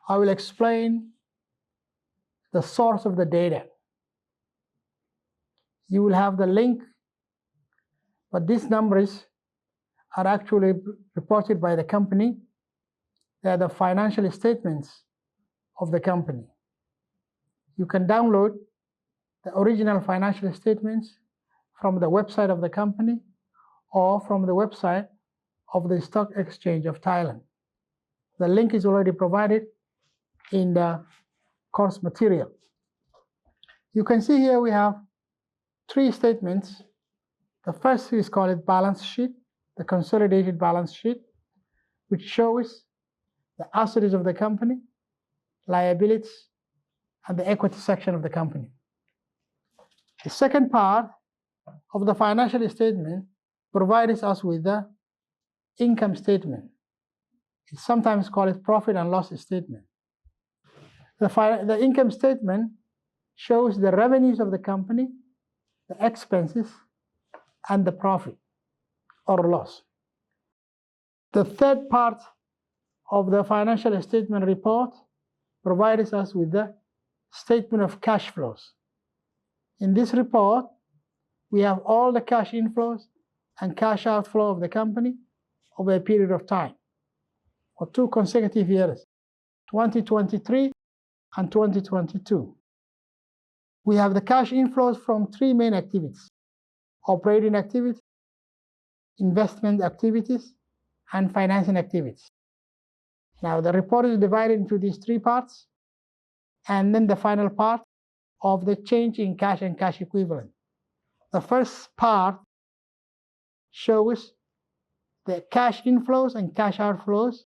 I will explain the source of the data. You will have the link, but these numbers are actually reported by the company. They are the financial statements of the company. You can download the original financial statements from the website of the company or from the website of the Stock Exchange of Thailand. The link is already provided in the course material. You can see here we have three statements. The first is called balance sheet, the consolidated balance sheet, which shows the assets of the company, liabilities, and the equity section of the company. The second part of the financial statement provides us with the income statement. It's sometimes called profit and loss statement. The income statement shows the revenues of the company, the expenses, and the profit or loss. The third part of the financial statement report provides us with the statement of cash flows. In this report, we have all the cash inflows and cash outflow of the company over a period of time, for 2 consecutive years, 2023 and 2022. We have the cash inflows from 3 main activities: operating activities, investment activities, and financing activities. Now, the report is divided into these 3 parts, and then the final part of the change in cash and cash equivalent. The first part shows the cash inflows and cash outflows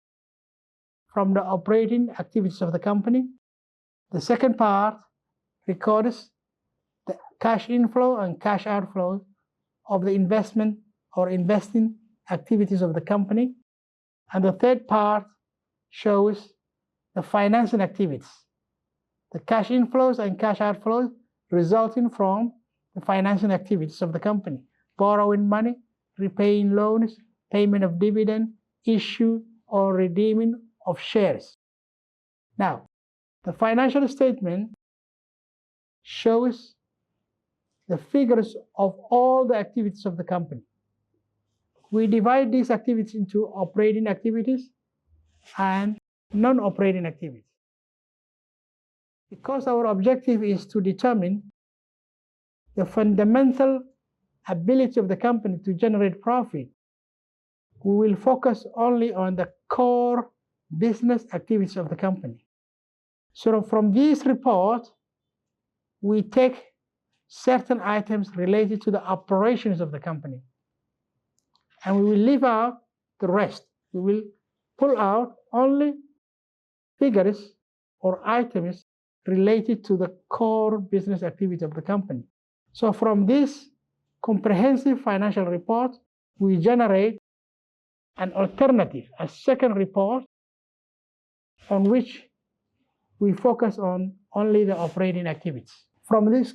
from the operating activities of the company. The second part records the cash inflow and cash outflow of the investment or investing activities of the company. And the third part shows the financing activities, the cash inflows and cash outflows resulting from the financing activities of the company: borrowing money, repaying loans, payment of dividend, issue or redeeming of shares. Now, the financial statement shows the figures of all the activities of the company. We divide these activities into operating activities and non-operating activities. Because our objective is to determine the fundamental ability of the company to generate profit, we will focus only on the core business activities of the company. So from this report, we take certain items related to the operations of the company, and we will leave out the rest. We will pull out only figures or items related to the core business activity of the company. So from this comprehensive financial report, we generate an alternative, a second report, on which we focus on only the operating activities. From this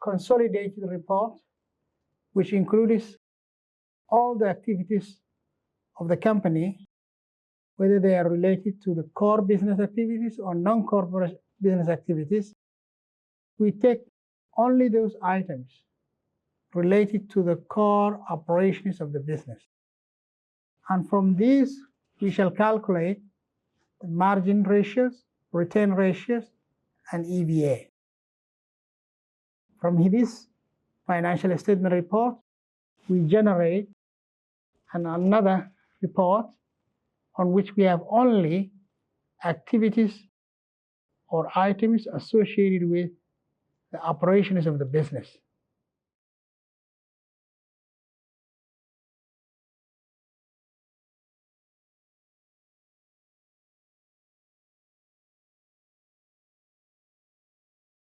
consolidated report, which includes all the activities of the company, whether they are related to the core business activities or non-core business activities, we take only those items related to the core operations of the business. And from these, we shall calculate the margin ratios, return ratios, and EVA. From this financial statement report, we generate another report on which we have only activities or items associated with the operations of the business.